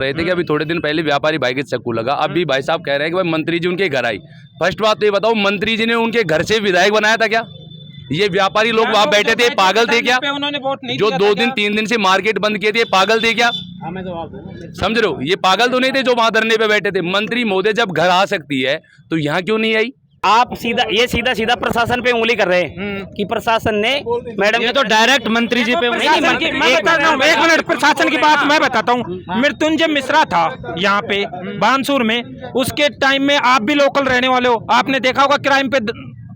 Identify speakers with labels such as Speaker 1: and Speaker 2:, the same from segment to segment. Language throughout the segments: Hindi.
Speaker 1: रहे थे कि अभी थोड़े दिन पहले व्यापारी भाई के चक्कू लगा। अभी भाई साहब कह रहे हैं कि भाई मंत्री जी उनके घर आई। फर्स्ट बात तो ये बताओ, मंत्री जी ने उनके घर से विधायक बनाया था क्या? ये व्यापारी लोग वहां बैठे थे, पागल थे क्या?
Speaker 2: उन्होंने वोट नहीं
Speaker 1: जो 2 दिन 3 दिन से मार्केट बंद किए थे, पागल थे क्या? समझ रहे हो? ये पागल तो नहीं थे जो वहां धरने पे बैठे थे। मंत्री महोदय जब घर आ सकती है तो यहाँ क्यों नहीं आई?
Speaker 3: आप सीधा प्रशासन पे उंगली कर रहे हैं कि प्रशासन ने मैडम
Speaker 2: ये तो डायरेक्ट मंत्री जी पे मैं बताता हूँ। 1 मिनट, प्रशासन की बात मैं बताता हूँ। मृत्युंजय मिश्रा था यहाँ पे बानसूर में, उसके टाइम में आप भी लोकल रहने वाले हो, आपने देखा होगा क्राइम पे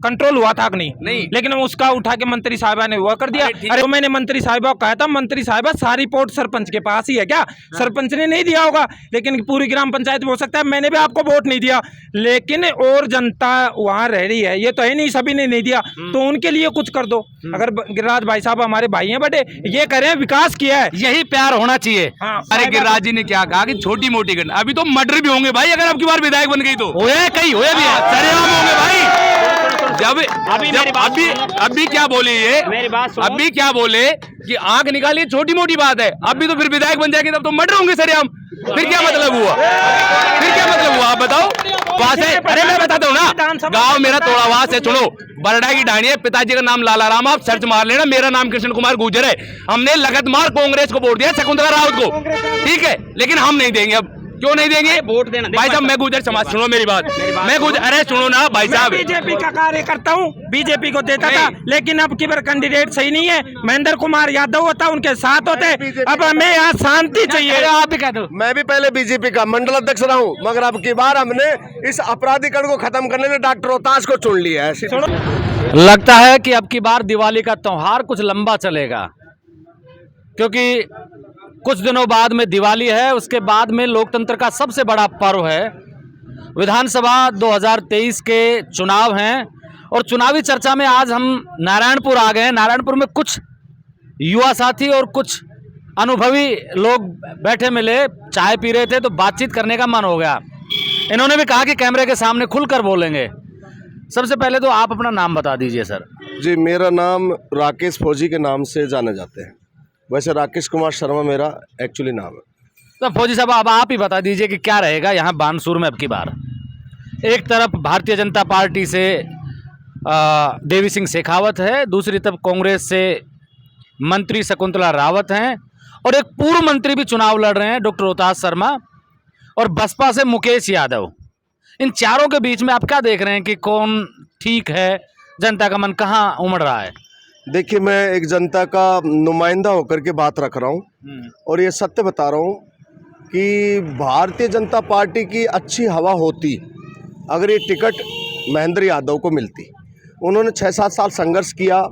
Speaker 2: कंट्रोल हुआ था कि नहीं, लेकिन उसका उठा के मंत्री साहिबा ने हुआ कर दिया। अरे तो मैंने मंत्री साहिबा को कहा था, मंत्री साहिबा सारी रिपोर्ट सरपंच के पास ही है क्या? सरपंच ने नहीं दिया होगा, लेकिन पूरी ग्राम पंचायत में हो सकता है मैंने भी आपको वोट नहीं दिया, लेकिन और जनता वहां रह रही है, ये तो है नहीं सभी ने नहीं दिया, तो उनके लिए कुछ कर दो। अगर गिरिराज भाई साहब हमारे भाई हैं बड़े, ये कह रहे हैं विकास किया है, यही प्यार होना चाहिए।
Speaker 1: अरे गिरिराज जी ने क्या कहा कि छोटी मोटी घटना, अभी तो मर्डर भी होंगे भाई अगर आपकी बार विधायक बन गई तो।
Speaker 2: होए कहीं होए भी है,
Speaker 1: सरेआम होंगे भाई। अभी क्या बोले ये?
Speaker 3: मेरी बात सुनो।
Speaker 1: अभी क्या बोले कि आंख निकाली छोटी मोटी बात है, अभी तो फिर विधायक बन जाएगी तब तो मर्डर होंगे सरेआम। फिर क्या मतलब हुआ? आप बताओ। वहां से अरे मैं बताता हूँ ना, गांव मेरा तोड़ावास है। सुनो, बरडा की ढाणी है, पिताजी का नाम लाला राम, आप सर्च मार लेना। मेरा नाम कृष्ण कुमार गुर्जर है। हमने लगातार कांग्रेस को वोट दिया, शकुंतला रावत को, ठीक है, लेकिन हम नहीं देंगे। अब क्यों नहीं देंगे?
Speaker 3: वोट देना
Speaker 1: भाई साहब, मैं गुर्जर समाज, सुनो मेरी बात, मैं गुर्जर, अरे सुनो ना भाई साहब,
Speaker 2: बीजेपी का कार्य करता हूँ, बीजेपी को देता था, लेकिन अब की बार कैंडिडेट सही नहीं है। महेंद्र कुमार यादव होता, उनके साथ होते। अब हमें यहाँ शांति चाहिए। आप भी कह दो।
Speaker 4: मैं भी पहले बीजेपी का मंडल अध्यक्ष रहा हूँ, मगर अब की बार हमने इस अपराधीकरण को खत्म करने में डॉक्टर रोहतास को चुन लिया है।
Speaker 5: लगता है कि अब की बार दिवाली का त्योहार कुछ लंबा चलेगा, क्योंकि कुछ दिनों बाद में दिवाली है, उसके बाद में लोकतंत्र का सबसे बड़ा पर्व है। विधानसभा 2023 के चुनाव हैं और चुनावी चर्चा में आज हम नारायणपुर आ गए हैं। नारायणपुर में कुछ युवा साथी और कुछ अनुभवी लोग बैठे मिले, चाय पी रहे थे तो बातचीत करने का मन हो गया। इन्होंने भी कहा कि कैमरे के सामने खुलकर बोलेंगे। सबसे पहले तो आप अपना नाम बता दीजिए सर।
Speaker 4: जी, मेरा नाम राकेश फौजी के नाम से जाने जाते हैं। वैसे राकेश कुमार शर्मा मेरा एक्चुअली नाम है।
Speaker 5: तो फौजी साहब, अब आप ही बता दीजिए कि क्या रहेगा यहाँ बानसूर में अब की बार। एक तरफ भारतीय जनता पार्टी से देवी सिंह शेखावत है, दूसरी तरफ कांग्रेस से मंत्री शकुंतला रावत हैं, और एक पूर्व मंत्री भी चुनाव लड़ रहे हैं, डॉक्टर रोहतास शर्मा, और बसपा से मुकेश यादव। इन चारों के बीच में आप क्या देख रहे हैं कि कौन ठीक है? जनता का मन कहाँ उमड़ रहा है?
Speaker 4: देखिए, मैं एक जनता का नुमाइंदा होकर के बात रख रहा हूँ और ये सत्य बता रहा हूँ कि भारतीय जनता पार्टी की अच्छी हवा होती अगर ये टिकट महेंद्र यादव को मिलती। उन्होंने 6-7 साल संघर्ष किया,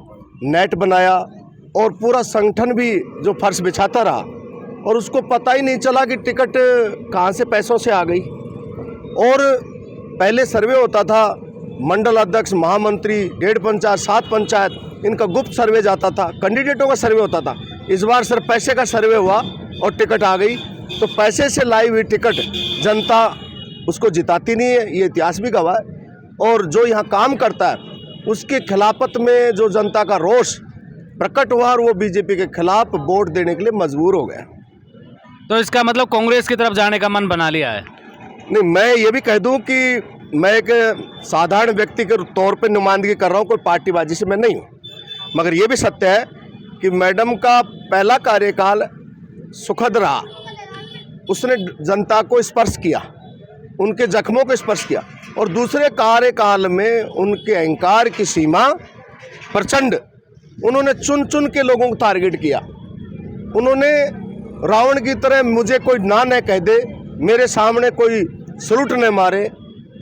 Speaker 4: नेट बनाया और पूरा संगठन भी जो फर्श बिछाता रहा, और उसको पता ही नहीं चला कि टिकट कहाँ से पैसों से आ गई। और पहले सर्वे होता था, मंडल अध्यक्ष, महामंत्री, 1.5 पंचायत, 7 पंचायत, इनका गुप्त सर्वे जाता था, कैंडिडेटों का सर्वे होता था। इस बार सिर्फ पैसे का सर्वे हुआ और टिकट आ गई। तो पैसे से लाई हुई टिकट जनता उसको जिताती नहीं है, ये इतिहास भी गवाह है। और जो यहाँ काम करता है उसके खिलाफत में जो जनता का रोष प्रकट हुआ और वो बीजेपी के खिलाफ वोट देने के लिए मजबूर हो गया।
Speaker 5: तो इसका मतलब कांग्रेस की तरफ जाने का मन बना लिया है?
Speaker 4: नहीं, मैं ये भी कह दूं कि मैं एक साधारण व्यक्ति के तौर पे नुमाइंदगी कर रहा हूँ, कोई पार्टीबाजी से मैं नहीं हूँ। मगर ये भी सत्य है कि मैडम का पहला कार्यकाल सुखद रहा। उसने जनता को स्पर्श किया, उनके जख्मों को स्पर्श किया, और दूसरे कार्यकाल में उनके अहंकार की सीमा प्रचंड। उन्होंने चुन चुन के लोगों को टारगेट किया। उन्होंने रावण की तरह मुझे कोई ना न कह दे, मेरे सामने कोई सलूट न मारे,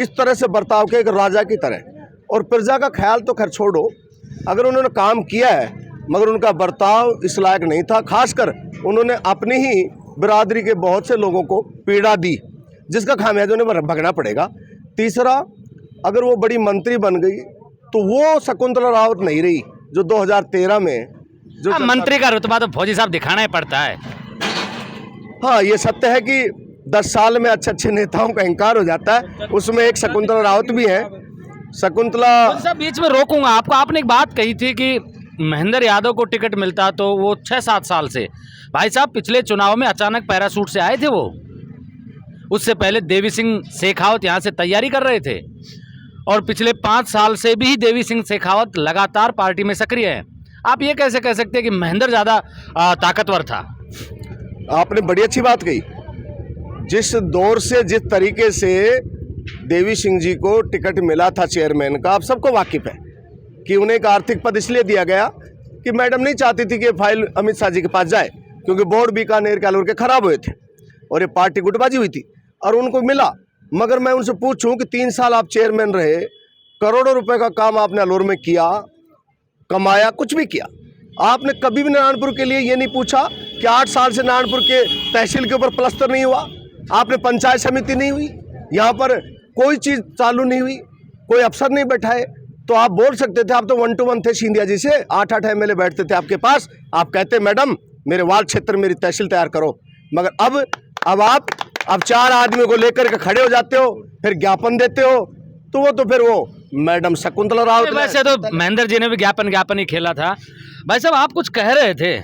Speaker 4: इस तरह से बर्ताव किया एक राजा की तरह। और प्रजा का ख्याल तो खैर छोड़ो, अगर उन्होंने काम किया है मगर उनका बर्ताव इस लायक नहीं था। खासकर उन्होंने अपनी ही बिरादरी के बहुत से लोगों को पीड़ा दी, जिसका खामियाजा उन्हें भगना पड़ेगा। तीसरा, अगर वो बड़ी मंत्री बन गई तो वो शकुंतला रावत नहीं रही जो 2013 में जो
Speaker 5: मंत्री का रुतबा तो फौजी साहब दिखाना ही पड़ता है।
Speaker 4: हाँ, ये सत्य है कि 10 साल में अच्छे अच्छे नेताओं का अहंकार हो जाता है, उसमें एक शकुंतला रावत भी है। शकुंतला,
Speaker 5: बीच में रोकूंगा आपको। आपने एक बात कही थी कि महेंद्र यादव को टिकट मिलता तो वो 6-7 साल से, भाई साहब पिछले चुनाव में अचानक पैराशूट से आए थे वो, उससे पहले देवी सिंह शेखावत यहाँ से तैयारी कर रहे थे और पिछले 5 साल से भी देवी सिंह शेखावत लगातार पार्टी में सक्रिय है। आप ये कैसे कह सकते हैं कि महेंद्र ज़्यादा ताकतवर था?
Speaker 4: आपने बड़ी अच्छी बात कही। जिस दौर से जिस तरीके से देवी सिंह जी को टिकट मिला था चेयरमैन का, आप सबको वाकिफ है कि उन्हें एक आर्थिक पद इसलिए दिया गया कि मैडम नहीं चाहती थी कि ये फाइल अमित शाह जी के पास जाए, क्योंकि बोर्ड बीकानेर के आलोर के खराब हुए थे और ये पार्टी गुटबाजी हुई थी और उनको मिला। मगर मैं उनसे पूछूं कि 3 साल आप चेयरमैन रहे, करोड़ों रुपए का काम आपने आलोर में किया, कमाया, कुछ भी किया। आपने कभी भी नारायणपुर के लिए ये नहीं पूछा कि 8 साल से नारायणपुर के तहसील के ऊपर प्लस्तर नहीं हुआ, आपने पंचायत समिति नहीं हुई, यहाँ पर कोई चीज़ चालू नहीं हुई, कोई अफसर नहीं बैठाए। तो आप बोल सकते थे, आप तो 1 to 1 थे सिंधिया जी से, 8-8 MLA बैठते थे आपके पास, आप कहते मैडम मेरे वार्ड क्षेत्र मेरी तहसील तैयार करो। मगर अब आप 4 आदमी को लेकर के खड़े हो जाते हो, फिर ज्ञापन देते हो, तो फिर वो मैडम शकुंतला रावत।
Speaker 5: वैसे तो महेंद्र जी ने भी ज्ञापन ही खेला था। भाई साहब आप कुछ कह रहे थे?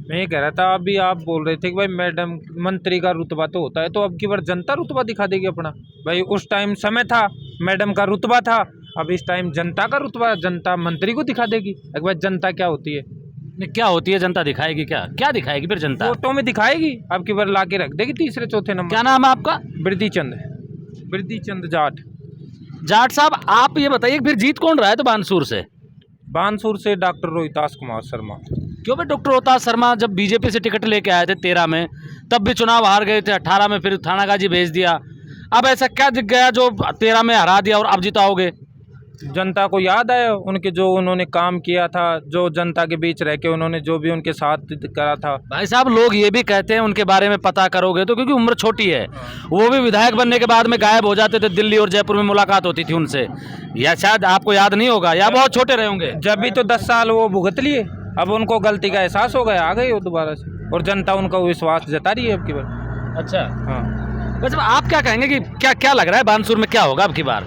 Speaker 2: मैं ये कह रहा था, अभी आप बोल रहे थे कि भाई मैडम मंत्री का रुतबा तो होता है, तो अब की बार जनता रुतबा दिखा देगी अपना। भाई उस टाइम समय था, मैडम का रुतबा था, अब इस टाइम जनता का रुतबा, जनता मंत्री को दिखा देगी। एक बार जनता क्या होती है,
Speaker 5: क्या होती है जनता? दिखाएगी क्या दिखाएगी फिर जनता?
Speaker 2: फोटो में दिखाएगी, अब की बार ला के रख देगी 3रे 4थे नंबर।
Speaker 5: क्या नाम है आपका?
Speaker 2: बिरदी चंद
Speaker 5: जाट साहब, आप ये बताइए फिर जीत कौन रहा है तो बानसूर से?
Speaker 2: डॉक्टर रोहितास कुमार शर्मा।
Speaker 5: क्यों भाई? डॉक्टर रोहितास शर्मा जब बीजेपी से टिकट लेके आए थे 13 में, तब भी चुनाव हार गए थे, 18 में फिर थानागाजी भेज दिया। अब ऐसा क्या दिख गया जो 13 में हरा दिया और अब जिताओगे?
Speaker 2: जनता को याद है उनके जो उन्होंने काम किया था, जो जनता के बीच रह के उन्होंने जो भी उनके साथ करा था।
Speaker 5: भाई साहब लोग ये भी कहते हैं उनके बारे में पता करोगे तो, क्योंकि उम्र छोटी है, वो भी विधायक बनने के बाद में गायब हो जाते थे, दिल्ली और जयपुर में मुलाकात होती थी उनसे, या शायद आपको याद नहीं होगा, या बहुत छोटे रहे होंगे।
Speaker 2: जब भी तो 10 साल वो भुगत लिए, अब उनको गलती का एहसास हो गया, आ गए वो दोबारा से, और जनता उनका विश्वास जता रही है अब की बार।
Speaker 5: अच्छा
Speaker 2: हाँ,
Speaker 5: बस आप क्या कहेंगे कि क्या लग रहा है बानसूर में क्या होगा अब की बार?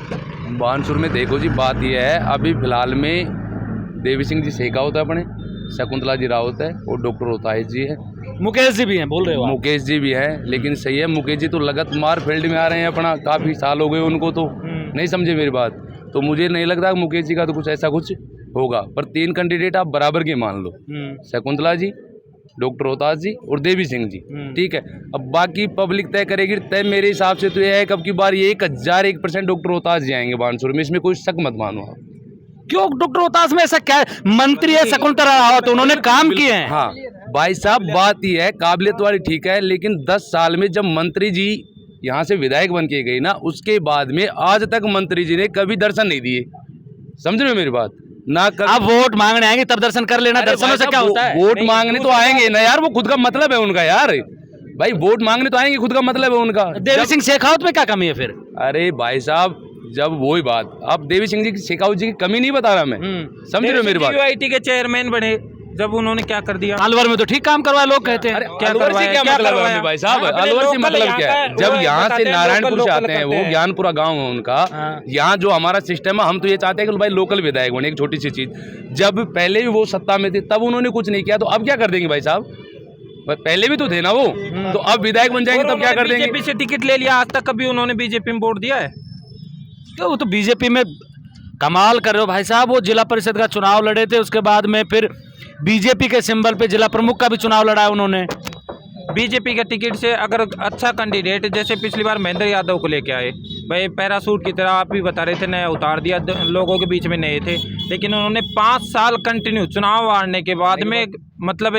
Speaker 1: बानसूर में देखो जी, बात यह है अभी फिलहाल में देवी सिंह जी शेखावत है अपने, शकुंतला जी रावत है और डॉक्टर रोहितास जी है,
Speaker 5: मुकेश जी भी हैं, बोल रहे हो?
Speaker 1: मुकेश जी भी है। लेकिन सही है, मुकेश जी तो लगातार फील्ड में आ रहे हैं अपना, काफ़ी साल हो गए उनको, तो नहीं समझे मेरी बात। तो मुझे नहीं लगता मुकेश जी का तो कुछ ऐसा कुछ होगा, पर 3 कैंडिडेट आप बराबर के मान लो, शकुंतला जी, डॉक्टर रोहितास जी और देवी सिंह जी, ठीक है। अब बाकी पब्लिक तय करेगी। तय मेरे हिसाब से तो यह है कि अब की बार ये 1001% डॉक्टर रोहितास जी आएंगे बानसूर में, इसमें कोई शक मत मानो आप।
Speaker 5: क्यों डॉक्टर रोहितास में ऐसा क्या है? मंत्री है शकुंतला रावत, उन्होंने काम किए हैं।
Speaker 1: हाँ भाई साहब, बात यह है काबिलियत वाली ठीक है, लेकिन 10 साल में जब मंत्री जी यहाँ से विधायक बन के गई ना, उसके बाद में आज तक मंत्री जी ने कभी दर्शन नहीं दिए। समझ रहे हो मेरी बात? ना
Speaker 5: अब वोट मांगने आएंगे तब दर्शन कर लेना। दर्शनों से क्या होता है?
Speaker 1: वोट मांगने तो आएंगे ना यार, वो खुद का मतलब है उनका यार। भाई वोट मांगने तो आएंगे, खुद का मतलब है उनका।
Speaker 5: देवी सिंह शेखावत में क्या कमी है फिर?
Speaker 1: अरे भाई साहब, जब वही बात, अब देवी सिंह जी शेखावत जी की कमी नहीं बता रहा मैं, समझ रहे हो मेरी बात?
Speaker 2: यूआईटी के चेयरमैन बने, जब उन्होंने क्या कर दिया?
Speaker 5: अलवर में तो ठीक काम करवाया, लोग कहते हैं।
Speaker 1: क्या मतलब है भाई साहब? अलवर से मतलब क्या है? जब यहाँ से नारायणपुर से आते हैं, वो ज्ञानपुरा गांव है उनका, यहाँ जो हमारा सिस्टम है, हम तो ये चाहते हैं कि भाई लोकल विधायक बने। एक छोटी सी चीज, जब पहले भी वो सत्ता में थे तब उन्होंने कुछ नहीं किया, तो अब क्या कर देंगे भाई साहब? पहले भी तो थे ना वो, तो अब विधायक बन जाएंगे तब क्या कर देंगे?
Speaker 2: बीजेपी से टिकट ले लिया, आज तक कभी उन्होंने बीजेपी में वोट दिया है?
Speaker 5: क्यों, वो तो बीजेपी में कमाल कर रहे हो भाई साहब। वो जिला परिषद का चुनाव लड़े थे, उसके बाद में फिर बीजेपी के सिंबल पे जिला प्रमुख का भी चुनाव लड़ा है उन्होंने।
Speaker 2: बीजेपी के टिकट से अगर अच्छा कैंडिडेट, जैसे पिछली बार महेंद्र यादव को लेके आए, भाई पैरासूट की तरह आप भी बता रहे थे, नया उतार दिया, लोगों के बीच में नए थे, लेकिन उन्होंने 5 साल कंटिन्यू चुनाव हारने के बाद में मतलब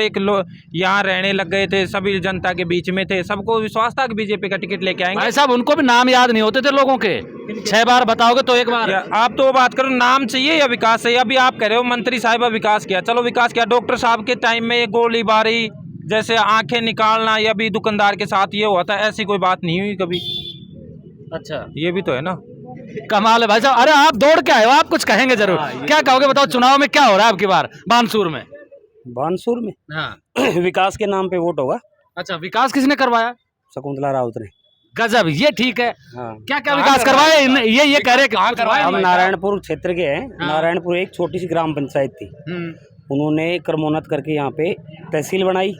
Speaker 2: यहाँ रहने लग गए थे, सभी जनता के बीच में थे, सबको विश्वास था कि बीजेपी का टिकट लेके आएंगे।
Speaker 5: भाई साहब उनको भी नाम याद नहीं होते थे लोगों के, 6 बार बताओगे तो एक बार।
Speaker 2: आप तो बात करो नाम चाहिए या विकास चाहिए? अभी आप कह रहे हो मंत्री साहिबा विकास किया, चलो विकास किया, डॉक्टर साहब के टाइम में गोलीबारी, जैसे आंखें निकालना, या भी दुकानदार के साथ ये हुआ था, ऐसी कोई बात नहीं हुई कभी।
Speaker 5: अच्छा,
Speaker 2: ये भी तो है ना,
Speaker 5: कमाल है भाई साहब। अरे आप दौड़ के आए हो, आप कुछ कहेंगे जरूर। क्या कहोगे बताओ, चुनाव में क्या हो रहा है आपकी बार बानसूर में?
Speaker 6: बानसूर में
Speaker 5: हाँ
Speaker 6: विकास के नाम पे वोट होगा।
Speaker 5: अच्छा, विकास किसने करवाया?
Speaker 6: शकुंतला रावत ने।
Speaker 5: गजब, ये ठीक है।
Speaker 6: हाँ।
Speaker 5: क्या क्या विकास करवाया? ये कह रहे
Speaker 6: हम नारायणपुर क्षेत्र के हैं। नारायणपुर एक छोटी सी ग्राम पंचायत थी, उन्होंने क्रमोन्नत करके यहाँ पे तहसील बनाई।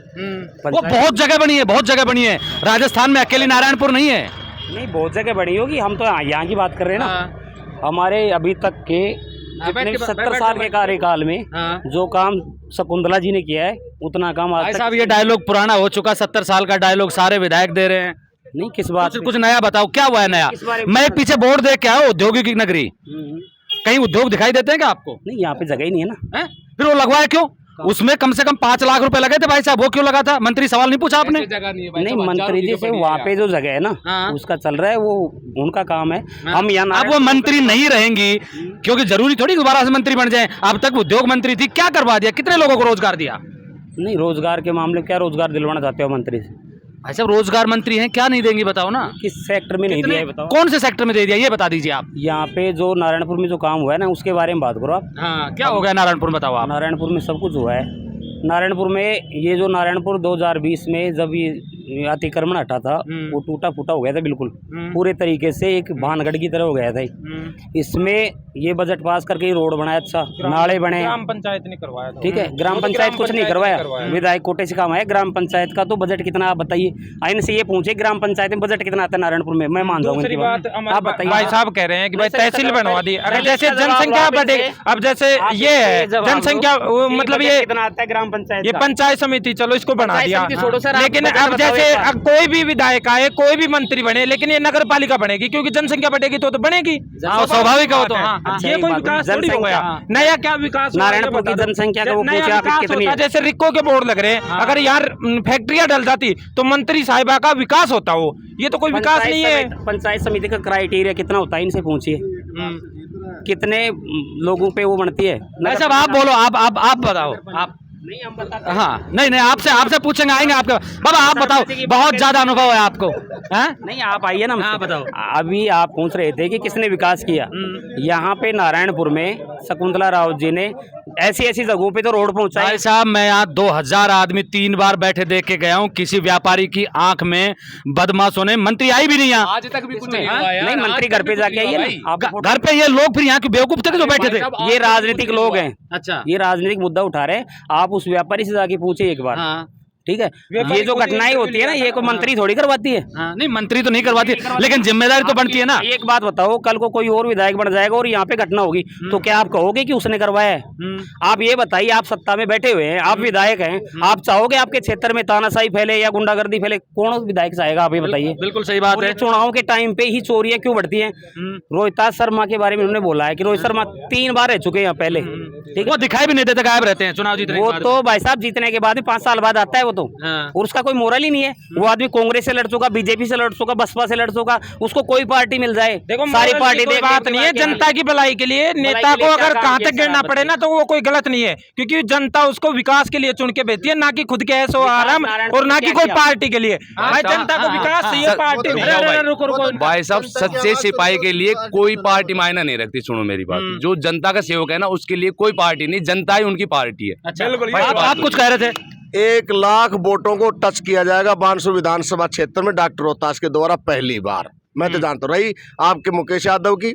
Speaker 5: वो बहुत जगह बनी है, बहुत जगह बनी है। राजस्थान में अकेली नारायणपुर नहीं है।
Speaker 6: नहीं, बहुत जगह बनी होगी, हम तो यहाँ की बात कर रहे हैं ना। हमारे अभी तक के जितने 70 साल के कार्यकाल में जो काम शकुंतला जी ने किया है उतना काम आज
Speaker 5: भाई
Speaker 6: तक।
Speaker 5: साहब ये डायलॉग पुराना हो चुका, 70 साल का डायलॉग सारे विधायक दे रहे हैं।
Speaker 6: नहीं, किस बात
Speaker 5: कुछ नया बताओ, क्या हुआ है नया? मैं एक पीछे बोर्ड देख के आया, औद्योगिक नगरी, कहीं उद्योग दिखाई देते हैं क्या आपको?
Speaker 6: नहीं, यहाँ पे जगह ही नहीं है ना।
Speaker 5: हैं? फिर वो लगवाया क्यों? उसमें कम से कम 5 लाख रुपए लगे थे भाई साहब, वो क्यों लगा था? मंत्री सवाल नहीं पूछा आपने?
Speaker 6: नहीं, मंत्री जी से वहाँ पे जो जगह है ना उसका चल रहा है, वो उनका काम है। हम यहाँ
Speaker 5: अब वो मंत्री नहीं रहेंगी क्योंकि जरूरी थोड़ी दोबारा से मंत्री बन जाए। अब तक उद्योग मंत्री थी, क्या करवा दिया? कितने लोगों को रोजगार दिया?
Speaker 6: नहीं, रोजगार के मामले क्या रोजगार दिलवाना चाहते हो मंत्री से?
Speaker 5: भाई साहब रोजगार मंत्री हैं, क्या नहीं देंगी बताओ ना?
Speaker 6: किस सेक्टर में नहीं दिया है बताओ?
Speaker 5: कौन से सेक्टर में दे दिया ये बता दीजिए आप।
Speaker 6: यहाँ पे जो नारायणपुर में जो काम हुआ है ना उसके बारे में बात करो आप।
Speaker 5: हाँ, क्या हो गया नारायणपुर में बताओ आप।
Speaker 6: नारायणपुर में सब कुछ हुआ है। नारायणपुर में ये जो नारायणपुर 2020 में जब ये अतिक्रमण हटा था वो टूटा फूटा हो गया था बिल्कुल पूरे तरीके से, एक भानगढ़ की तरह हो गया था। इसमें ये बजट पास करके रोड बनाया, अच्छा नाले बने,
Speaker 2: ग्राम पंचायत ने करवाया था।
Speaker 6: ठीक है, ग्राम पंचायत कुछ नहीं करवाया, विधायक कोटे से काम है। ग्राम पंचायत का तो बजट कितना आप बताइए? आइन से ये पूछे ग्राम पंचायत में बजट कितना आता है नारायणपुर में, मैं मान जाऊंगा।
Speaker 2: दूसरी बात
Speaker 6: आप बताइए।
Speaker 2: भाई साहब कह रहे हैं कि भाई तहसील बनवा दी, अगर जैसे जनसंख्या बढ़े, अब जैसे ये है जनसंख्या मतलब ये
Speaker 6: कितना आता है ग्राम पंचायत?
Speaker 2: ये पंचायत समिति चलो इसको बना दिया,
Speaker 6: समिति छोड़ो सर, आप
Speaker 2: लेकिन
Speaker 6: बजट
Speaker 2: अब जैसे
Speaker 6: बताओ
Speaker 2: अब कोई भी विधायक आए, कोई भी मंत्री बने, लेकिन ये नगर पालिका बनेगी क्योंकि जनसंख्या बढ़ेगी तो बनेगी,
Speaker 5: स्वाभाविक है वो तो। हाँ,
Speaker 6: अच्छा,
Speaker 2: ये
Speaker 6: एक
Speaker 2: कोई
Speaker 6: बात
Speaker 2: विकास थोड़ी हो गया।
Speaker 6: जनसंख्या-
Speaker 2: नया क्या विकास?
Speaker 6: नारायणपुर की जनसंख्या का वो
Speaker 2: नया
Speaker 6: पूछे आप
Speaker 2: विकास
Speaker 6: कितनी
Speaker 2: होता,
Speaker 6: है?
Speaker 2: जैसे रिक्को के बोर्ड लग रहे हैं, अगर यार फैक्ट्रियां डल जाती तो मंत्री साहिबा का विकास होता हो, ये तो कोई विकास नहीं है।
Speaker 6: पंचायत समिति का क्राइटेरिया कितना होता है इनसे पूछिए, कितने लोगों पे वो बनती है?
Speaker 5: भाई साहब आप बोलो, आप बताओ आप।
Speaker 6: नहीं, हम बताते
Speaker 5: हाँ, नहीं आपसे पूछेंगे, आएंगे आपके। बाबा आप बताओ, बहुत ज्यादा अनुभव है आपको। हैं?
Speaker 6: नहीं, आप आइए ना।
Speaker 5: हाँ, बताओ।
Speaker 6: अभी आप पूछ रहे थे कि किसने विकास किया। यहाँ पे नारायणपुर में शकुंतला रावत जी ने ऐसी ऐसी जगहों पे तो रोड पहुंचाई।
Speaker 5: भाई साहब मैं यहाँ 2000 आदमी 3 बार बैठे देख के गया हूँ, किसी व्यापारी की आंख में बदमाशों ने, मंत्री आई भी नहीं यहाँ
Speaker 1: आज तक भी कुछ नहीं
Speaker 6: हाँ?
Speaker 1: हुआ यार।
Speaker 6: नहीं, मंत्री घर पे जाके आइए ना। आप
Speaker 5: घर पे। ये लोग फिर यहाँ के बेवकूफ थे जो बैठे थे।
Speaker 6: ये राजनीतिक लोग हैं,
Speaker 5: अच्छा,
Speaker 6: ये राजनीतिक मुद्दा उठा रहे हैं। आप उस व्यापारी से जाके पूछिए एक बार,
Speaker 5: हाँ
Speaker 6: ठीक है? ये जो घटनाएं होती है ना, ये कोई मंत्री थोड़ी करवाती है।
Speaker 5: हाँ, नहीं मंत्री तो नहीं करवाती, लेकिन जिम्मेदारी तो बनती है ना।
Speaker 6: एक बात बताओ, कल को कोई और विधायक बन जाएगा और यहाँ पे घटना होगी तो क्या आप कहोगे कि उसने करवाया है? आप ये बताइए, आप सत्ता में बैठे हुए हैं, आप विधायक हैं, आप चाहोगे आपके क्षेत्र में तानाशाही फैले या गुंडागर्दी फैले? कौन विधायक चाहेगा? आप ये बताइए।
Speaker 5: बिल्कुल सही बात
Speaker 6: और
Speaker 5: है।
Speaker 6: ये चुनाव के टाइम पे ही चोरियां क्यों बढ़ती हैं? रोहिताज शर्मा के बारे में उन्होंने बोला है कि रोहित शर्मा 3 बार रह चुके हैं यहाँ पहले, ठीक है?
Speaker 5: वो दिखाई भी नहीं देते, गायब रहते हैं चुनाव जीतने के
Speaker 6: वो
Speaker 5: बाद।
Speaker 6: तो भाई साहब जीतने के बाद 5 साल बाद आता है वो तो,
Speaker 5: हाँ।
Speaker 6: और उसका कोई मोरल ही नहीं है। वो आदमी कांग्रेस से लड़ चुका, बीजेपी से लड़ चुका, बसपा से लड़ चुका, उसको कोई पार्टी मिल जाए,
Speaker 2: देखो
Speaker 6: सारी पार्टी
Speaker 2: कोई बात नहीं है, जनता की भलाई के लिए नेता को अगर कहाँ तक गिरना पड़े ना तो वो कोई गलत नहीं है, क्योंकि जनता उसको विकास के लिए चुन के भेजती है, ना कि खुद के ऐसो आराम और ना कि कोई पार्टी के लिए। भाई जनता को विकास चाहिए, पार्टी नहीं।
Speaker 5: रुको
Speaker 1: भाई साहब सच्चे सिपाही के लिए कोई पार्टी मायना नहीं रखती। सुनो मेरी बात, जो जनता का सेवक है ना उसके लिए कोई पार्टी नहीं, जनता ही उनकी पार्टी है।
Speaker 5: अच्छा, आप कुछ कह रहे थे?
Speaker 4: 1 लाख वोटों को टच किया जाएगा बानसूर विधानसभा क्षेत्र में डॉक्टर रोहतास के द्वारा पहली बार। मैं तो जानता रही आपके मुकेश यादव की,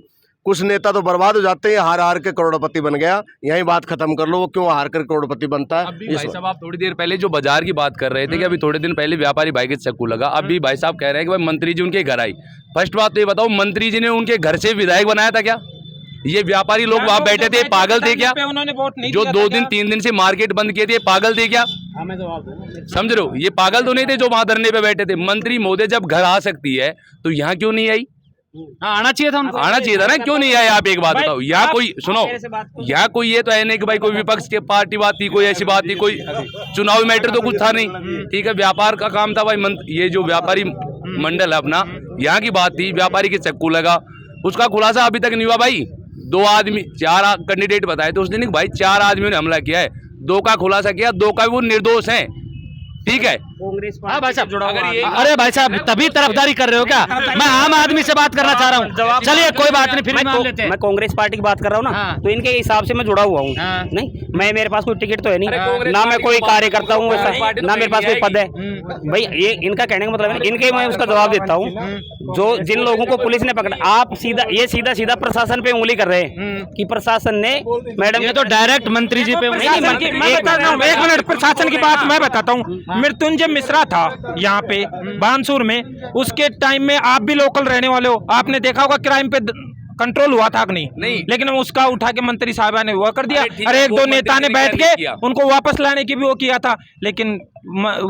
Speaker 4: कुछ नेता तो बर्बाद हो जाते हैं, हार हार के करोड़पति बन गया। यही बात खत्म कर लो, वो क्यों हार कर करोड़पति बनता है?
Speaker 1: अभी भाई साहब आप थोड़ी देर पहले जो बाजार की बात कर रहे थे कि अभी थोड़े दिन पहले व्यापारी भाई के चक्कू लगा, अभी भाई साहब कह रहे हैं कि भाई मंत्री जी उनके घर आई। फर्स्ट बात तो ये बताओ, मंत्री जी ने उनके घर से विधायक बनाया था क्या? ये व्यापारी लोग वहां बैठे थे, पागल थे क्या?
Speaker 2: उन्होंने वोट नहीं
Speaker 1: जो 2 दिन 3 दिन से मार्केट बंद किए थे, पागल थे क्या? समझ रहे हो? ये पागल तो नहीं थे जो वहां धरने पे बैठे थे। मंत्री महोदय जब घर आ सकती है तो यहाँ क्यों नहीं आई?
Speaker 5: हाँ, आना चाहिए था उनको।
Speaker 1: आना चाहिए था ना, क्यों नहीं आए? आप एक बात बताओ। यहाँ कोई सुनो, यहाँ कोई ये तो है नहीं कि भाई कोई विपक्ष के पार्टी बात थी, कोई ऐसी बात थी, कोई चुनावी मैटर तो कुछ था नहीं, ठीक है? व्यापार का काम था भाई। ये जो व्यापारी मंडल है अपना, यहाँ की बात थी, व्यापारी के चक्कू लगा, उसका खुलासा अभी तक नहीं हुआ भाई। 2 आदमी 4 कैंडिडेट बताए थे उस दिन भाई, 4 आदमियों ने हमला किया है, 2 का खुलासा किया, 2 का वो निर्दोष हैं, ठीक है?
Speaker 6: कांग्रेस
Speaker 5: हाँ भाई साहब,
Speaker 6: जुड़ा हुआ आदमी।
Speaker 5: अरे भाई साहब तभी तरफदारी कर रहे हो क्या? मैं आम आदमी से बात करना चाह रहा हूँ। चलिए कोई बात नहीं, फिर भी मान लेते हैं।
Speaker 6: मैं कांग्रेस पार्टी की बात कर रहा हूँ ना,
Speaker 5: हाँ।
Speaker 6: तो इनके हिसाब से मैं जुड़ा हुआ हूँ।
Speaker 5: हाँ।
Speaker 6: नहीं, मैं मेरे पास कोई टिकट तो है
Speaker 1: अरे
Speaker 6: नहीं,
Speaker 1: कांग्रेस
Speaker 6: ना मैं
Speaker 1: पार्टी
Speaker 6: कोई
Speaker 1: की
Speaker 6: कार्य करता हूँ
Speaker 1: कांग्रेस
Speaker 6: वैसा,
Speaker 1: पार्टी तो
Speaker 6: ना मेरे पास कोई
Speaker 1: कहीं
Speaker 6: पद है।
Speaker 5: हम्म।
Speaker 6: भाई ये इनका कहने का मतलब है, इनके मैं उसका जवाब देता हूँ। जो जिन लोगों को पुलिस ने पकड़ा, आप सीधा प्रशासन पे उंगली कर रहे हैं कि प्रशासन ने मैडम
Speaker 5: ये तो डायरेक्ट मंत्री जी पे
Speaker 6: नहीं,
Speaker 2: मैं बताता हूँ, एक मिनट, प्रशासन की बात मैं बताता हूँ। मृत्युंजय मिश्रा था यहाँ पे बानसूर में, उसके टाइम में आप भी लोकल रहने वाले हो, आपने देखा होगा क्राइम पे कंट्रोल हुआ था कि नहीं? लेकिन उसका उठा के मंत्री साहबा ने वो कर दिया।
Speaker 1: अरे ठीक
Speaker 2: अरे
Speaker 1: है,
Speaker 2: एक
Speaker 1: वो
Speaker 2: दो
Speaker 1: मंत्री
Speaker 2: नेता ने
Speaker 1: ने
Speaker 2: बैठ
Speaker 1: क्या
Speaker 2: के
Speaker 1: किया?
Speaker 2: उनको वापस लाने की भी वो किया था, लेकिन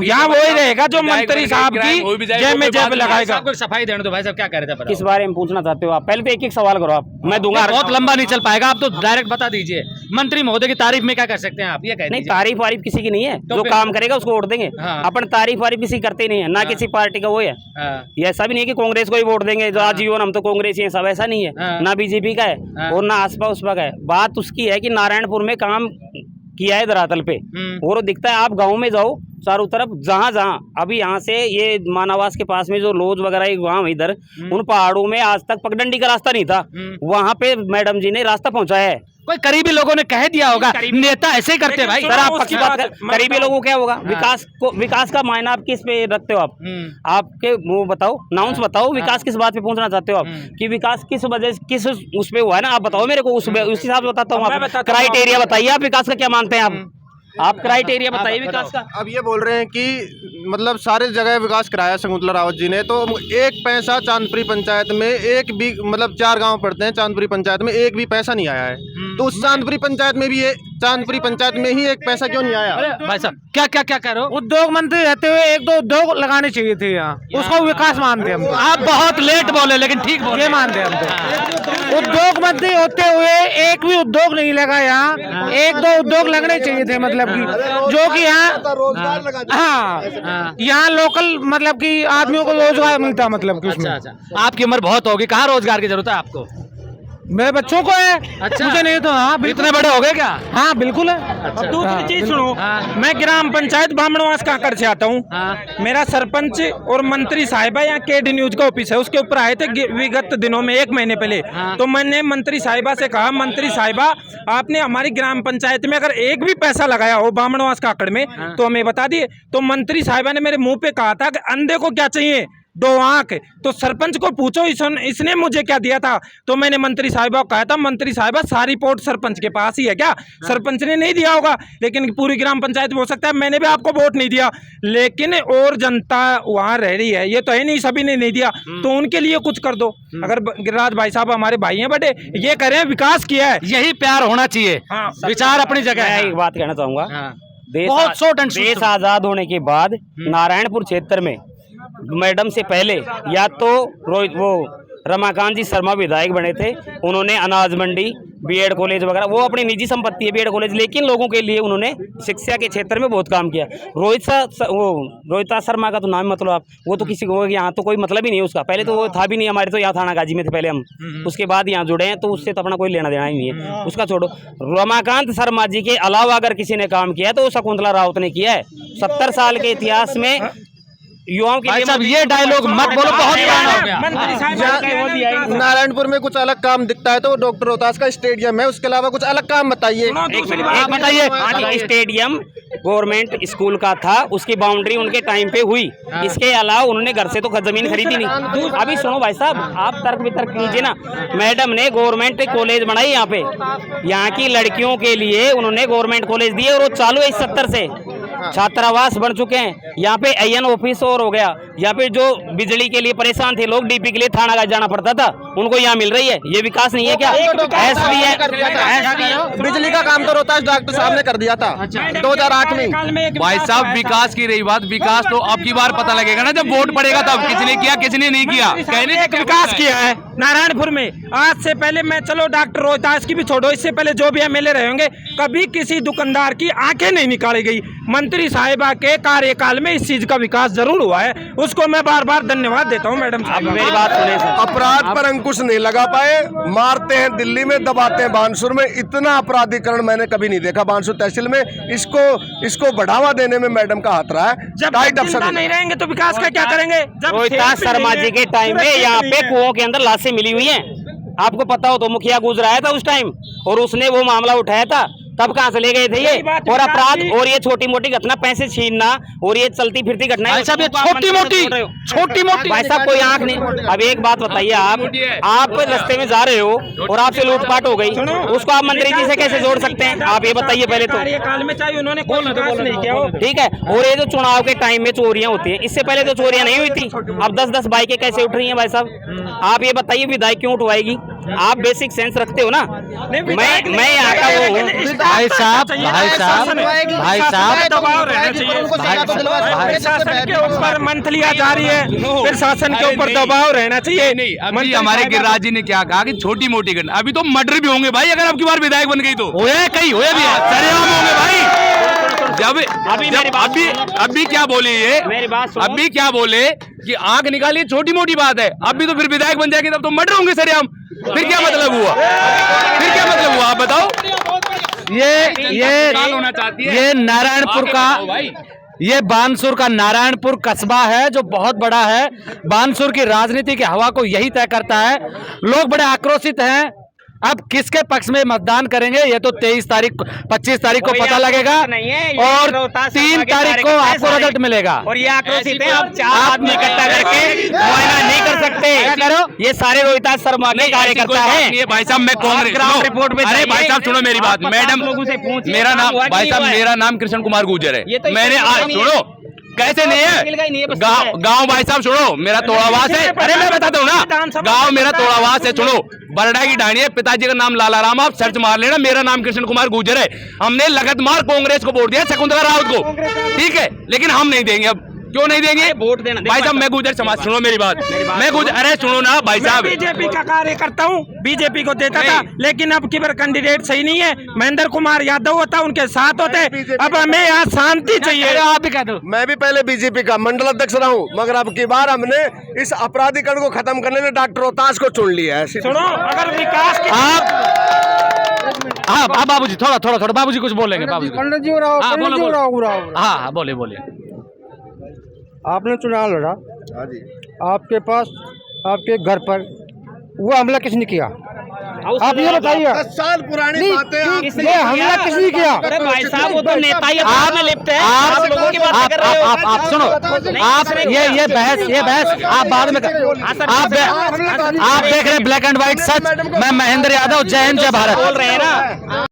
Speaker 2: यहाँ वही रहेगा जो
Speaker 1: विधायक
Speaker 2: मंत्री
Speaker 1: बन
Speaker 2: साहब
Speaker 1: गए,
Speaker 2: की
Speaker 1: वो भी विधायक
Speaker 2: जय में
Speaker 1: होके
Speaker 2: जय
Speaker 1: बाद में
Speaker 2: लगाएगा।
Speaker 5: आपको सफाई देने दो भाई साहब, क्या कह रहे थे?
Speaker 6: किस बारे में पूछना चाहते हो आप? पहले तो एक सवाल करो आप, मैं दूंगा।
Speaker 5: बहुत लंबा नहीं चल पाएगा, आप तो डायरेक्ट बता दीजिए। मंत्री महोदय की तारीफ में क्या कर सकते हैं आप, ये कह
Speaker 6: नहीं,
Speaker 5: दीजिए।
Speaker 6: तारीफ वारीफ किसी की नहीं है, जो
Speaker 5: फिर?
Speaker 6: काम करेगा उसको वोट देंगे।
Speaker 5: हाँ।
Speaker 6: अपन तारीफ वारीफ किसी करते नहीं है, ना किसी पार्टी का वो है।
Speaker 5: हाँ।
Speaker 6: ये ऐसा भी नहीं है कि कांग्रेस को ही वोट देंगे जो आजीवन हम तो कांग्रेस ही हैं, सब ऐसा नहीं है।
Speaker 5: हाँ।
Speaker 6: ना बीजेपी का है
Speaker 5: हाँ।
Speaker 6: और ना आसपा उसपा का है। बात उसकी है कि नारायणपुर में काम किया है धरातल पे, और दिखता है। आप गांव में जाओ चारों तरफ, जहाँ जहाँ अभी यहाँ से ये मानवास के पास में जो लॉज वगैरह एक गाँव इधर, उन पहाड़ों में आज तक पगडंडी का रास्ता नहीं था, वहाँ पे मैडम जी ने रास्ता पहुँचाया है।
Speaker 5: कोई करीबी लोगों ने कह दिया होगा, नेता ऐसे ही करते हैं भाई।
Speaker 6: सर आप
Speaker 2: उसकी
Speaker 6: पक्की बात
Speaker 2: बात-
Speaker 6: कर, करीबी लोगों को क्या होगा? विकास का मायना आप किस पे रखते हो? आप आपके वो बताओ, नाउंस बताओ, विकास किस बात पे पहुंचना चाहते हो आप? कि विकास किस वजह से, किस उस पे हुआ है ना, आप बताओ मेरे को, उस हिसाब से बताता हूँ।
Speaker 2: मैं
Speaker 6: आप
Speaker 2: बताता हूँ
Speaker 6: क्राइटेरिया बताइए, आप विकास का क्या मानते हैं? आप क्राइटेरिया बताइए विकास का।
Speaker 7: अब ये बोल रहे हैं कि मतलब सारे जगह विकास कराया शकुंतला रावत जी ने, तो एक पैसा चांदपुरी पंचायत में एक भी, मतलब 4 गांव पड़ते हैं चांदपुरी पंचायत में, एक भी पैसा नहीं आया है। तो उस चांदपुरी पंचायत में भी, चांदपुरी पंचायत में ही एक पैसा क्यों नहीं आया?
Speaker 5: भाई साहब क्या क्या क्या कह रहे हो?
Speaker 8: उद्योग मंत्री रहते हुए एक दो उद्योग लगाने चाहिए थे यहाँ, उसको विकास मानते हम तो।
Speaker 5: आप बहुत लेट बोले, लेकिन ठीक बोले।
Speaker 8: ये मानते हम तो। उद्योग मंत्री होते हुए एक भी उद्योग नहीं लगा यहाँ, एक दो उद्योग लगने चाहिए थे, मतलब कि जो कि यहाँ
Speaker 4: रोजगार लगा
Speaker 8: हाँ यहाँ लोकल मतलब कि आदमियों को रोजगार मिलता, मतलब कि उसमें।
Speaker 5: अच्छा, आपकी उम्र बहुत होगी, कहाँ रोजगार की जरूरत है आपको?
Speaker 8: मेरे बच्चों को है,
Speaker 5: अच्छा।
Speaker 8: मुझे नहीं तो। हाँ बिल्कुल,
Speaker 5: इतने बड़े हो गए क्या?
Speaker 8: हाँ बिल्कुल है।
Speaker 2: अब दूसरी चीज सुनो,
Speaker 5: हाँ।
Speaker 2: मैं ग्राम पंचायत बामणवास काकड़ से आता हूँ।
Speaker 5: हाँ।
Speaker 2: मेरा सरपंच और मंत्री साहिबा यहाँ केडी न्यूज का ऑफिस है, उसके ऊपर आए थे विगत दिनों में, 1 महीने पहले।
Speaker 5: हाँ।
Speaker 2: तो मैंने मंत्री साहिबा से कहा, मंत्री साहिबा आपने हमारी ग्राम पंचायत में अगर एक भी पैसा लगाया हो बामणवास काकड़ में, तो हमें बता दिए। तो मंत्री साहिबा ने मेरे मुंह पे कहा था कि अंधे को क्या चाहिए, 2 आंख। तो सरपंच को पूछो इसने मुझे क्या दिया था? तो मैंने मंत्री साहिबा को कहा था, मंत्री साहिबा सारी रिपोर्ट सरपंच के पास ही है क्या? सरपंच ने नहीं दिया होगा, लेकिन पूरी ग्राम पंचायत में हो सकता है मैंने भी आपको वोट नहीं दिया, लेकिन और जनता वहाँ रह रही है, ये तो है नहीं सभी ने नहीं दिया, तो उनके लिए कुछ कर दो। अगर गिरिराज भाई साहब हमारे भाई हैं बड़े, ये कह रहे हैं विकास किया है,
Speaker 5: यही प्यार होना चाहिए।
Speaker 2: हाँ।
Speaker 5: विचार अपनी जगह
Speaker 6: मैं
Speaker 5: है।
Speaker 6: एक बात कहना चाहूंगा।
Speaker 5: हाँ।
Speaker 6: देश
Speaker 5: शॉर्ट एंड स्वीट।
Speaker 6: देश आजाद होने के बाद नारायणपुर क्षेत्र में मैडम से पहले या तो वो रमाकांत जी शर्मा विधायक बने थे, उन्होंने अनाज मंडी, बीएड कॉलेज वगैरह, वो अपनी निजी संपत्ति है बीएड कॉलेज, लेकिन लोगों के लिए उन्होंने शिक्षा के क्षेत्र में बहुत काम किया। रोहिता शर्मा का तो नाम मतलब आप, वो तो किसी को यहाँ तो कोई मतलब ही नहीं है उसका, पहले तो वो था भी नहीं, हमारे तो यहाँ थाना गाजी में थे पहले हम, उसके बाद यहाँ जुड़े हैं, तो उससे तो अपना कोई लेना देना ही नहीं है, उसका छोड़ो। रमाकांत शर्मा जी के अलावा अगर किसी ने काम किया तो वो शकुंतला रावत ने किया है। 70 साल के इतिहास में युवाओं के
Speaker 5: भाई
Speaker 6: लिए
Speaker 5: साहब ये डायलॉग मत बोलो, बहुत पुराना हो गया।
Speaker 2: मंत्री साहिबा
Speaker 7: नारायणपुर में कुछ अलग काम दिखता है तो वो डॉक्टर रोहतास का स्टेडियम है, उसके अलावा कुछ अलग काम बताइए।
Speaker 5: बताइए।
Speaker 6: स्टेडियम गवर्नमेंट स्कूल का था, उसकी बाउंड्री उनके टाइम पे हुई, इसके अलावा उन्होंने घर से तो जमीन खरीदी नहीं। अभी सुनो भाई साहब, आप तर्क वितर्क कीजिए ना। मैडम ने गवर्नमेंट कॉलेज बनाई यहाँ पे, यहाँ की लड़कियों के लिए उन्होंने गवर्नमेंट कॉलेज दिए, और वो चालू है 70 से। छात्रावास बन चुके हैं यहाँ पे, AN ऑफिस और हो गया। यहाँ पे जो बिजली के लिए परेशान थे लोग, DP के लिए थाना जाना पड़ता था, उनको यहाँ मिल रही है। ये विकास नहीं है क्या?
Speaker 7: बिजली का काम तो रोहतास डॉक्टर साहब ने कर दिया था 2008 में।
Speaker 1: भाई साहब विकास की रही बात, विकास तो अब की बार पता लगेगा ना जब वोट पड़ेगा तब, किसने किया किसने नहीं किया। कहने
Speaker 2: एक विकास किया है नारायणपुर में। आज से पहले मैं, चलो डॉक्टर रोहतास की भी छोड़ो, इससे पहले जो भी MLA रहे होंगे, कभी किसी दुकानदार की आंखें नहीं निकाली गई। मंत्री साहिबा के कार्यकाल में इस चीज का विकास जरूर हुआ है, उसको मैं बार बार धन्यवाद देता हूँ मैडम साहब।
Speaker 3: मेरी बात सुने सर।
Speaker 4: अपराध पर अंकुश नहीं लगा पाए, मारते हैं दिल्ली में, दबाते हैं बानसूर में। इतना अपराधीकरण मैंने कभी नहीं देखा बानसूर तहसील में। इसको बढ़ावा देने में मैडम का हाथ रहा है।
Speaker 2: जब
Speaker 4: टाइट
Speaker 2: जिंदा
Speaker 4: अफसर
Speaker 2: नहीं रहेंगे तो विकास का क्या करेंगे? जब
Speaker 3: रोहितास शर्मा जी के टाइम में यहाँ पे कुओं के अंदर लाशें मिली हुई हैं, आपको पता हो तो मुखिया गुजराया था उस टाइम और उसने वो मामला उठाया था, तब कहाँ से ले गए थे ये? और अपराध और ये छोटी मोटी घटना, पैसे छीनना और ये चलती फिरती घटना,
Speaker 5: भाई साहब ये छोटी मोटी
Speaker 3: भाई साहब कोई आंख नहीं। अब एक बात बताइए, आप रास्ते में जा रहे हो और आपसे लूटपाट हो गई, उसको आप मंत्री जी से कैसे जोड़ सकते हैं? आप ये बताइए पहले तो।
Speaker 2: कार्यकाल में चाहिए उन्होंने कोई विकास नहीं किया हो।
Speaker 3: ठीक है, और ये जो चुनाव के टाइम में चोरियां होती हैं, इससे पहले तो चोरियां नहीं हुई थी, अब 10-10 बाइकें कैसे उठ रही हैं भाई साहब? आप ये बताइए विधायक क्यों उठवाएगी? आप बेसिक सेंस रखते हो ना। मैं यहाँ का वो हूँ।
Speaker 5: भाई साहब
Speaker 2: दबाव रहना चाहिए, प्रशासन के ऊपर मंथलियाँ जारी है, प्रशासन के ऊपर दबाव रहना चाहिए।
Speaker 1: नहीं, अभी हमारे गिरिराज जी ने क्या कहा कि छोटी मोटी घटना, अभी तो मर्डर भी होंगे भाई अगर आपकी बार विधायक बन गई तो।
Speaker 5: हुए कई हुए भी है,
Speaker 1: सरेआम होंगे भाई। अभी क्या बोले ये?
Speaker 3: मेरी बात सुनो।
Speaker 1: अभी क्या बोले कि आंख निकालिए छोटी मोटी बात है, अभी तो फिर विधायक बन जाएगी तब तो मर्डर होंगे सरेआम। फिर क्या मतलब हुआ? फिर क्या मतलब हुआ आप बताओ?
Speaker 5: ये नारायणपुर का, ये बानसूर का नारायणपुर कस्बा है जो बहुत बड़ा है। बानसूर की राजनीति की हवा को यही तय करता है। लोग बड़े आक्रोशित हैं। अब किसके पक्ष में मतदान करेंगे ये तो 23 तारीख 25 तारीख को पता लगेगा और 3 तारीख को आपको रिजल्ट मिलेगा।
Speaker 3: और ये आक्रोशित है, आप 4 आदमी इकट्ठा करके मुआयना नहीं कर सकते।
Speaker 5: क्या करो?
Speaker 3: ये सारे रोहितास शर्मा के कार्यकर्ता है।
Speaker 1: भाई साहब मैं कांग्रेस
Speaker 3: रिपोर्ट में,
Speaker 1: अरे भाई साहब सुनो मेरी बात, मैडम मेरा नाम, भाई साहब मेरा नाम कृष्ण कुमार गुर्जर है। मैंने आज सुनो कैसे नहीं है गाँव भाई साहब सुनो, मेरा तोड़ावास है। अरे मैं बताता हूँ ना, गाँव मेरा तोड़ावास है। सुनो, बरडा की ढाणी है, पिताजी का नाम लाला राम, आप सर्च मार लेना। मेरा नाम कृष्ण कुमार गुर्जर है। हमने लगातार कांग्रेस को वोट दिया, शकुंतला रावत को, ठीक है, लेकिन हम नहीं देंगे। अब क्यों नहीं देंगे
Speaker 3: वोट देना?
Speaker 1: भाई साहब मैं गुर्जर समाज, सुनो मेरी बात, मैं गुर्जर, अरे सुनो ना भाई साहब,
Speaker 2: बीजेपी का कार्यकर्ता हूँ, बीजेपी को देता था, लेकिन अब की बार कैंडिडेट सही नहीं है। महेंद्र कुमार यादव होता, उनके साथ होते। अब हमें यहाँ शांति चाहिए।
Speaker 5: आप भी कह दो।
Speaker 4: मैं भी पहले बीजेपी का मंडल अध्यक्ष रहा हूँ, मगर अब की बार हमने इस अपराधीकरण को खत्म करने में डॉक्टर रोहतास को चुन लिया है।
Speaker 2: सुनो, अगर विकास की
Speaker 5: हाँ बाबूजी थोड़ा बाबूजी कुछ बोलेंगे। बाबूजी
Speaker 8: पंडित जी
Speaker 5: हाँ बोलिए।
Speaker 8: आपने चुनाव लड़ा,
Speaker 4: हाँ जी।
Speaker 8: आपके पास आपके घर पर वो हमला किसने किया? आप ये बताइए।
Speaker 4: 10 साल पुरानी बातें
Speaker 8: ये हमला किसने किया?
Speaker 3: अरे भाई साहब वो तो नेता ही में लिप्त है।
Speaker 5: आप
Speaker 3: लोगों की बात कर रहे हो।
Speaker 5: आप सुनो, आप ये बहस आप बाद में आप देख रहे ब्लैक एंड व्हाइट सच। मैं महेंद्र यादव, जय हिंद जय भारत
Speaker 3: बोल रहे हैं ना।